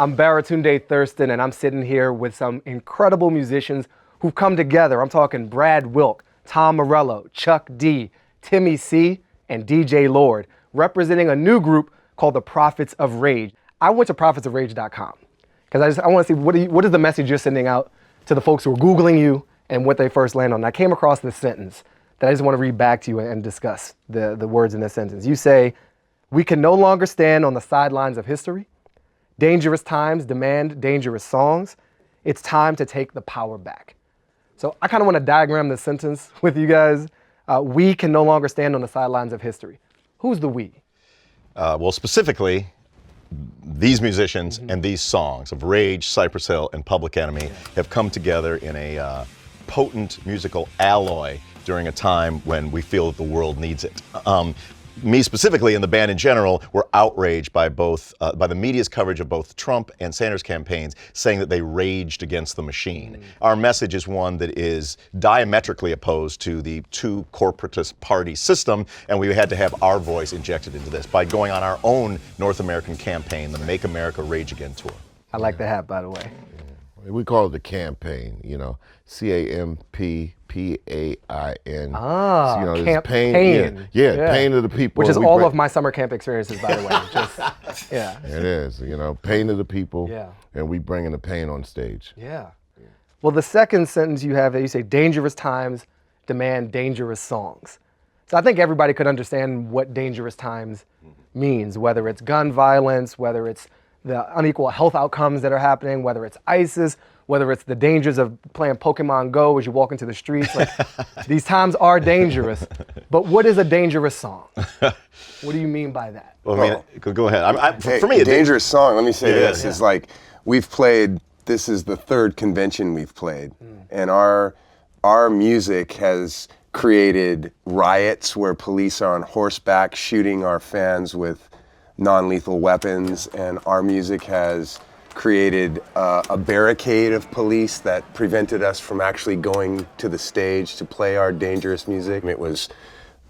I'm Baratunde Thurston, and I'm sitting here with some incredible musicians who've come together. I'm talking Brad Wilk, Tom Morello, Chuck D, Timmy C, and DJ Lord, representing a new group called the Prophets of Rage. I went to prophetsofrage.com because I want to see what is the message you're sending out to the folks who are Googling you and what they first land on. And I came across this sentence that I just want to read back to you and discuss the words in this sentence. You say, "We can no longer stand on the sidelines of history. Dangerous times demand dangerous songs. It's time to take the power back." So I kind of want to diagram this sentence with you guys. We can no longer stand on the sidelines of history. Who's the we? Well, specifically, these musicians and these songs of Rage, Cypress Hill, and Public Enemy have come together in a potent musical alloy during a time when we feel that the world needs it. Me specifically and the band in general were outraged by the media's coverage of both Trump and Sanders campaigns, saying that they raged against the machine. Our message is one that is diametrically opposed to the two corporatist party system, and we had to have our voice injected into this by going on our own North American campaign, the Make America Rage Again tour. I like the hat, by the way. We call it the campaign, CAMPPAIN. Campaign. Pain of the people. Which is all of my summer camp experiences, by the way. It is, pain of the people, Yeah. and we bringing the pain on stage. Yeah. Well, the second sentence you have, you say, dangerous times demand dangerous songs. So I think everybody could understand what dangerous times means, whether it's gun violence, whether it's the unequal health outcomes that are happening, whether it's ISIS, whether it's the dangers of playing Pokemon Go as you walk into the streets. Like, these times are dangerous. But what is a dangerous song? What do you mean by that? Well, go ahead. For me, a dangerous song, let me say this, yeah. is like, we've played, this is the third convention we've played, and our music has created riots where police are on horseback shooting our fans with non-lethal weapons, and our music has created a barricade of police that prevented us from actually going to the stage to play our dangerous music. It was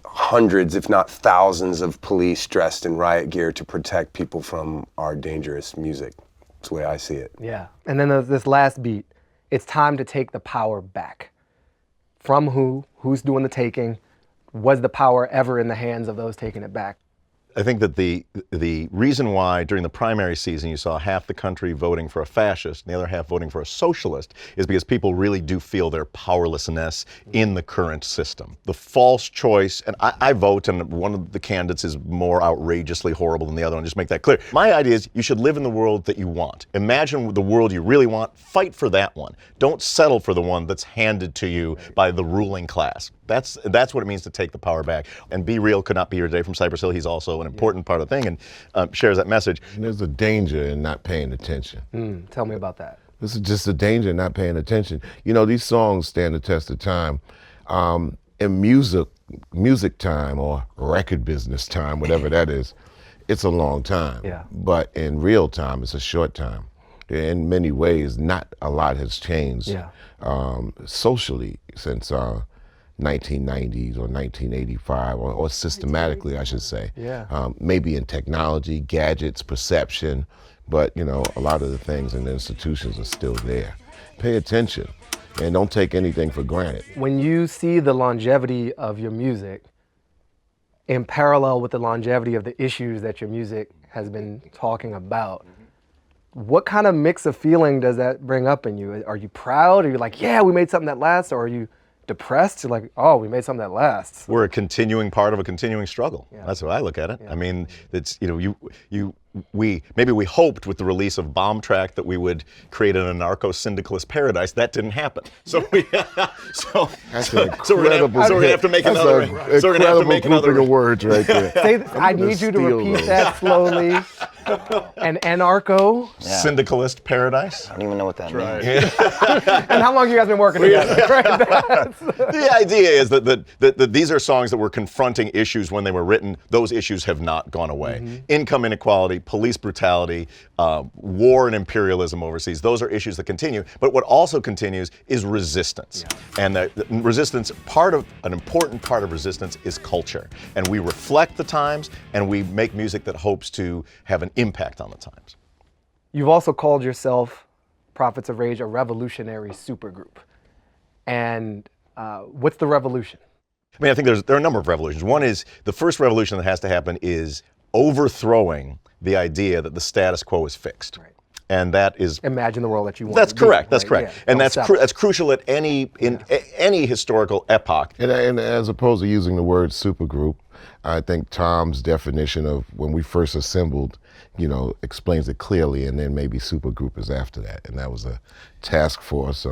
hundreds, if not thousands, of police dressed in riot gear to protect people from our dangerous music. That's the way I see it. Yeah. And then there's this last beat. It's time to take the power back. From who? Who's doing the taking? Was the power ever in the hands of those taking it back? I think that the reason why during the primary season you saw half the country voting for a fascist and the other half voting for a socialist is because people really do feel their powerlessness in the current system. The false choice, and I vote, and one of the candidates is more outrageously horrible than the other one, just make that clear. My idea is you should live in the world that you want. Imagine the world you really want, fight for that one. Don't settle for the one that's handed to you by the ruling class. That's what it means to take the power back. And Be Real could not be here today from Cypress Hill. He's also an important part of the thing and shares that message. And there's a danger in not paying attention. Tell me about that. This is just a danger in not paying attention. These songs stand the test of time. In music time or record business time, whatever that is, it's a long time. Yeah. But in real time, it's a short time. In many ways, not a lot has changed socially since 1990s or 1985, or systematically, I should say. Yeah. Maybe in technology, gadgets, perception, but a lot of the things in the institutions are still there. Pay attention and don't take anything for granted. When you see the longevity of your music in parallel with the longevity of the issues that your music has been talking about, what kind of mix of feeling does that bring up in you? Are you proud? Are you like, yeah, we made something that lasts? Or are you depressed? You're like, oh, we made something that lasts. We're a continuing part of a continuing struggle. Yeah. That's what I look at it. Yeah. I mean, it's we hoped with the release of Bomb Track that we would create an anarcho-syndicalist paradise. That didn't happen. So we're gonna have to make another. So we're gonna have to make another. Words right there. I need you to repeat that slowly. An anarcho syndicalist paradise. I don't even know what that means. And how long have you guys been working together? The idea is that these are songs that were confronting issues when they were written. Those issues have not gone away. Income inequality, brutality, police brutality, war and imperialism overseas. Those are issues that continue. But what also continues is resistance. And the resistance, an important part of resistance is culture. And we reflect the times, and we make music that hopes to have an impact on the times. You've also called yourself, Prophets of Rage, a revolutionary supergroup. And what's the revolution? I mean, I think there are a number of revolutions. One is, the first revolution that has to happen is overthrowing the idea that the status quo is fixed. Right. And that is... Imagine the world that you want. That's to correct, be, that's right? correct. Yeah. And that's crucial at any historical epoch. And as opposed to using the word supergroup, I think Tom's definition of when we first assembled, explains it clearly, and then maybe supergroup is after that. And that was a task force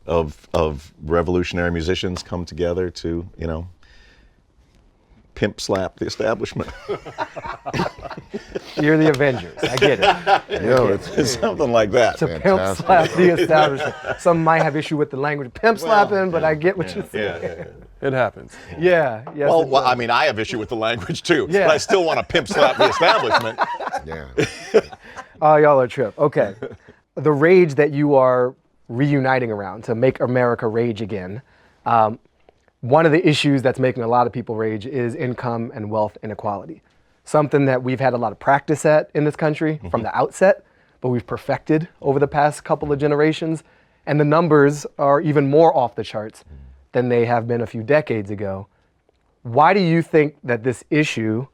of revolutionary musicians come together to, pimp slap the establishment. You're the Avengers. I get it. It's something like that. To pimp slap the establishment. Some might have issue with the language pimp slapping, but I get what you're saying. Yeah. It happens. Yeah. Yes, Well, I mean, I have issue with the language too, Yeah. but I still want to pimp slap the establishment. Yeah. Oh, y'all are a trip. Okay. The rage that you are reuniting around to make America rage again. One of the issues that's making a lot of people rage is income and wealth inequality. Something that we've had a lot of practice at in this country from the outset, but we've perfected over the past couple of generations. And the numbers are even more off the charts than they have been a few decades ago. Why do you think that this issue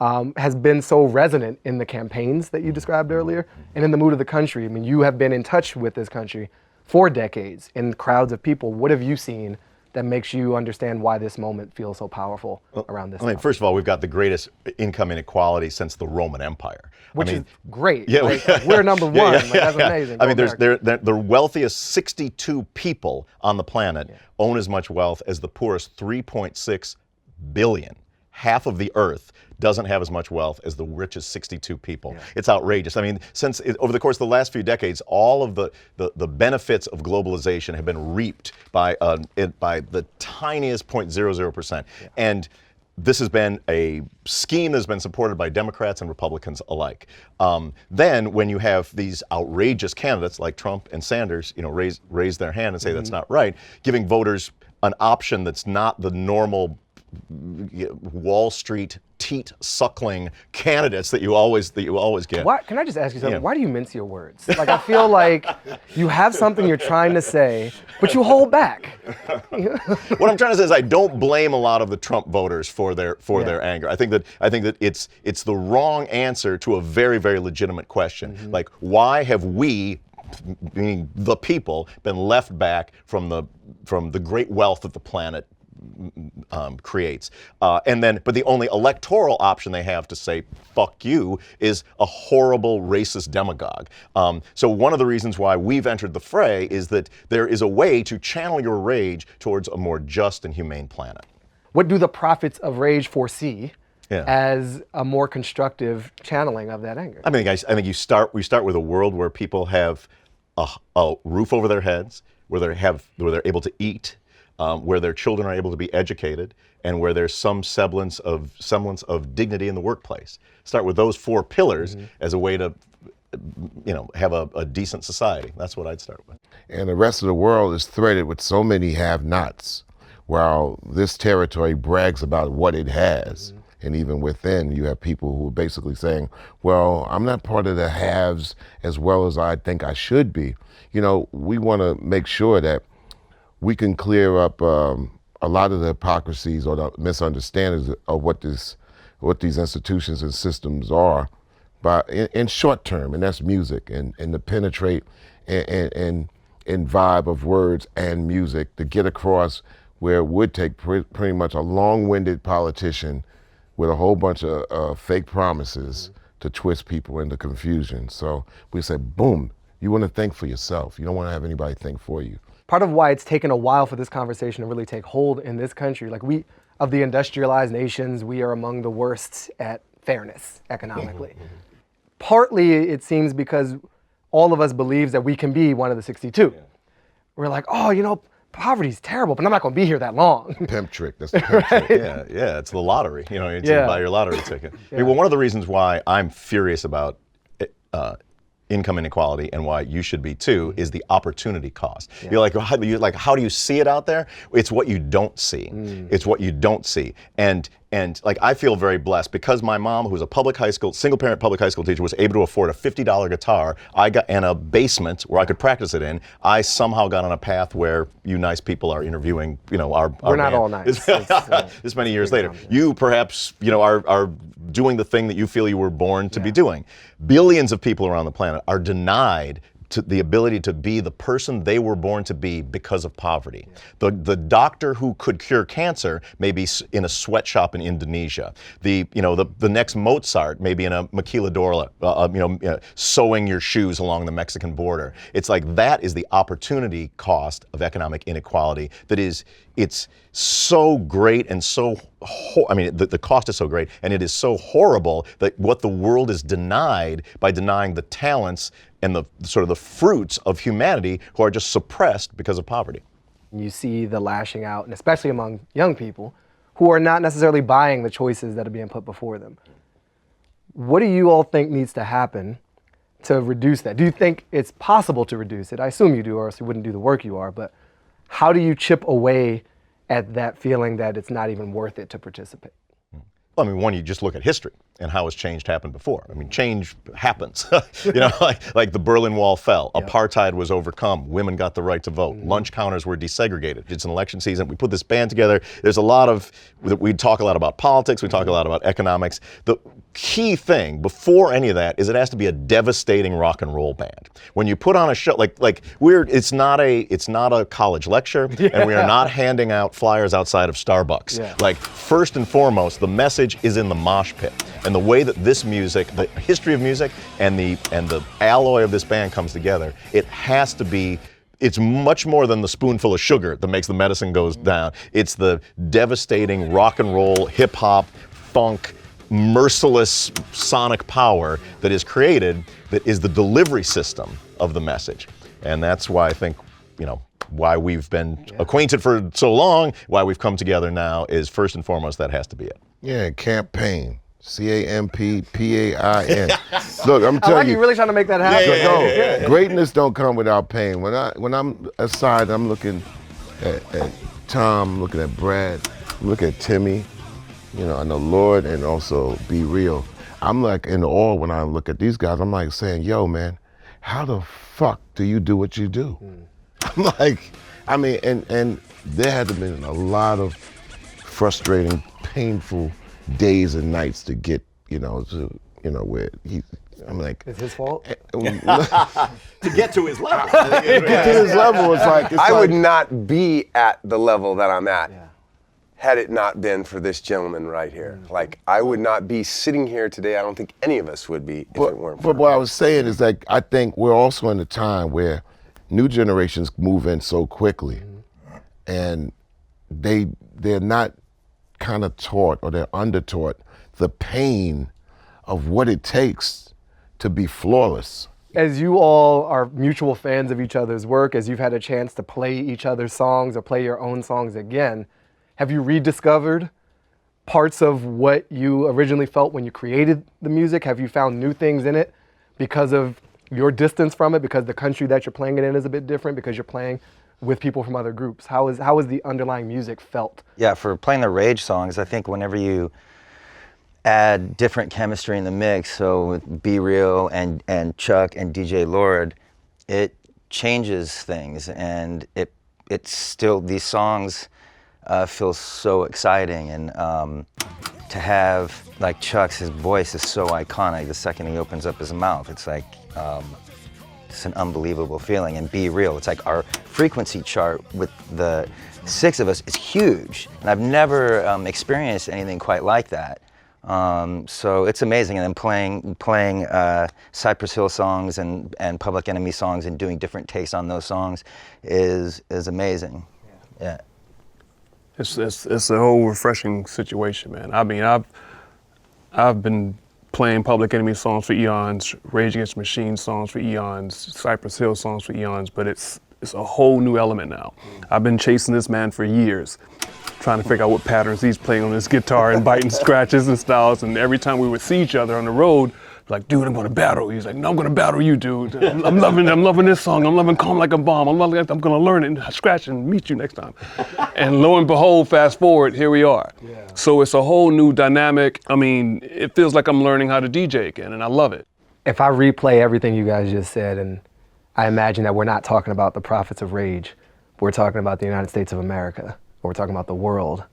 has been so resonant in the campaigns that you described earlier and in the mood of the country? I mean, you have been in touch with this country for decades in crowds of people. What have you seen that makes you understand why this moment feels so powerful around this? I mean, first of all, we've got the greatest income inequality since the Roman Empire. Which is great. Yeah, like, we're number one. That's amazing. I mean, Go the wealthiest 62 people on the planet own as much wealth as the poorest 3.6 billion. Half of the earth doesn't have as much wealth as the richest 62 people. It's outrageous. I mean, over the course of the last few decades, all of the benefits of globalization have been reaped by the tiniest 0.00%. And this has been a scheme that's been supported by Democrats and Republicans alike. Then, when you have these outrageous candidates like Trump and Sanders, raise their hand and say that's not right, giving voters an option that's not the normal Wall Street teat-suckling candidates that you always get. Why, can I just ask you something? Why do you mince your words? Like, I feel like you have something you're trying to say, but you hold back. What I'm trying to say is I don't blame a lot of the Trump voters for their anger. I think that it's the wrong answer to a very, very legitimate question. Like, why have we, meaning the people, been left back from the great wealth that the planet creates, but the only electoral option they have to say "fuck you" is a horrible racist demagogue. So one of the reasons why we've entered the fray is that there is a way to channel your rage towards a more just and humane planet. What do the Prophets of Rage foresee as a more constructive channeling of that anger? I mean, guys, I think we start with a world where people have a roof over their heads, where they're able to eat, where their children are able to be educated, and where there's some semblance of dignity in the workplace. Start with those four pillars as a way to, have a decent society. That's what I'd start with. And the rest of the world is threaded with so many have-nots, while this territory brags about what it has. And even within, you have people who are basically saying, well, I'm not part of the haves as well as I think I should be. We want to make sure that we can clear up a lot of the hypocrisies or the misunderstandings of what these institutions and systems are, but in short term, and that's music, and to penetrate and vibe of words and music to get across where it would take pretty much a long-winded politician with a whole bunch of fake promises to twist people into confusion. So we say, boom, you want to think for yourself. You don't want to have anybody think for you. Part of why it's taken a while for this conversation to really take hold in this country, like of the industrialized nations, we are among the worst at fairness economically. Partly it seems because all of us believes that we can be one of the 62. We're like, poverty's terrible, but I'm not going to be here that long. Pimp trick. That's the pimp trick. Yeah, it's the lottery. You know, you buy your lottery ticket. I mean, well, one of the reasons why I'm furious about income inequality and why you should be too is the opportunity cost. You're like, how do you see it out there? It's what you don't see. It's what you don't see. And like, I feel very blessed because my mom, who's a single parent public high school teacher, was able to afford a $50 guitar and a basement where I could practice it in. I somehow got on a path where you nice people are interviewing, our We're not band. all nice. This many years later. You perhaps, are doing the thing that you feel you were born to be doing. Billions of people around the planet are denied the ability to be the person they were born to be because of poverty. The doctor who could cure cancer may be in a sweatshop in Indonesia. The next Mozart may be in a maquiladora, sewing your shoes along the Mexican border. It's like that is the opportunity cost of economic inequality. It's so great and so, the cost is so great and it is so horrible that what the world is denied by denying the talents and the sort of the fruits of humanity who are just suppressed because of poverty. You see the lashing out, and especially among young people who are not necessarily buying the choices that are being put before them. What do you all think needs to happen to reduce that? Do you think it's possible to reduce it? I assume you do, or else you wouldn't do the work you are, but how do you chip away at that feeling that it's not even worth it to participate? Well, one, you just look at history and how has change happened before. Change happens. like the Berlin Wall fell, apartheid was overcome, women got the right to vote, lunch counters were desegregated. It's an election season. We put this band together. There's we talk a lot about politics, we talk a lot about economics. The key thing before any of that is it has to be a devastating rock and roll band. When you put on a show, it's not a college lecture, and we are not handing out flyers outside of Starbucks. First and foremost, the message is in the mosh pit. And the way that this music, the history of music and the alloy of this band comes together, it's much more than the spoonful of sugar that makes the medicine goes down. It's the devastating rock and roll, hip hop, funk, merciless sonic power that is created, that is the delivery system of the message. And that's why I think, why we've been acquainted for so long, why we've come together now is first and foremost, that has to be it. Yeah, campaign. CAMPPAIN. Look, I'm telling you, you're really trying to make that happen. Greatness don't come without pain. When I'm aside, I'm looking at Tom, looking at Brad, looking at Timmy, and the Lord, and also Be Real. I'm like in awe when I look at these guys. I'm like saying, yo, man, how the fuck do you do what you do? I'm like, and there had to been a lot of frustrating, painful days and nights to get, where I'm like, it's his fault. To get to his level. I would not be at the level that I'm at had it not been for this gentleman right here. I would not be sitting here today. I don't think any of us would be if it weren't for But what I was saying is I think we're also in a time where new generations move in so quickly, and they're not kind of taught, or they're undertaught the pain of what it takes to be flawless. As you all are mutual fans of each other's work, as you've had a chance to play each other's songs or play your own songs again, have you rediscovered parts of what you originally felt when you created the music? Have you found new things in it because of your distance from it, because the country that you're playing it in is a bit different, because you're playing with people from other groups? How is the underlying music felt? Yeah, for playing the Rage songs, I think whenever you add different chemistry in the mix, so with Be Real and Chuck and DJ Lord, it changes things, and it's still, these songs feel so exciting, and to have, like, his voice is so iconic. The second he opens up his mouth, it's like, it's an unbelievable feeling. And Be Real, it's like our frequency chart with the 6 of us is huge, and I've never experienced anything quite like that. So it's amazing. And then playing Cypress Hill songs and Public Enemy songs and doing different takes on those songs is amazing. Yeah. It's a whole refreshing situation, man. I've been playing Public Enemy songs for eons, Rage Against the Machine songs for eons, Cypress Hill songs for eons, but it's it's a whole new element now. I've been chasing this man for years, trying to figure out what patterns he's playing on his guitar and biting scratches and styles. And every time we would see each other on the road, like, dude, I'm gonna battle you. He's like, no, I'm gonna battle you, dude. I'm loving this song. I'm loving Calm Like a Bomb. I'm gonna learn it and scratch and meet you next time. And lo and behold, fast forward, here we are. Yeah. So it's a whole new dynamic. I mean, it feels like I'm learning how to DJ again, and I love it. If I replay everything you guys just said, and I imagine that we're not talking about the Prophets of Rage, we're talking about the United States of America, or we're talking about the world,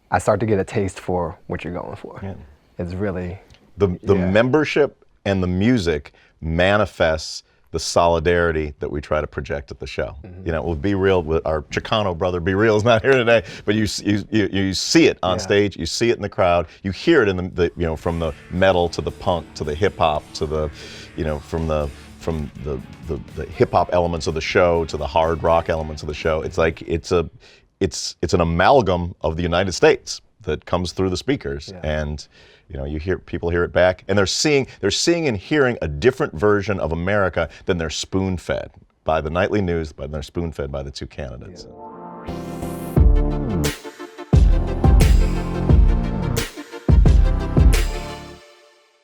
I start to get a taste for what you're going for. Yeah. It's really... The membership and the music manifests the solidarity that we try to project at the show. Mm-hmm. You know, with Be Real, with our Chicano brother, Be Real is not here today, but you see it on stage, you see it in the crowd, you hear it in the you know, from the metal to the punk to the hip hop to the, you know, from the hip hop elements of the show to the hard rock elements of the show. It's like it's an amalgam of the United States that comes through the speakers, and you know, people hear it back, and they're seeing and hearing a different version of America than they're spoon-fed by the nightly news, but they're spoon-fed by the two candidates. Yeah.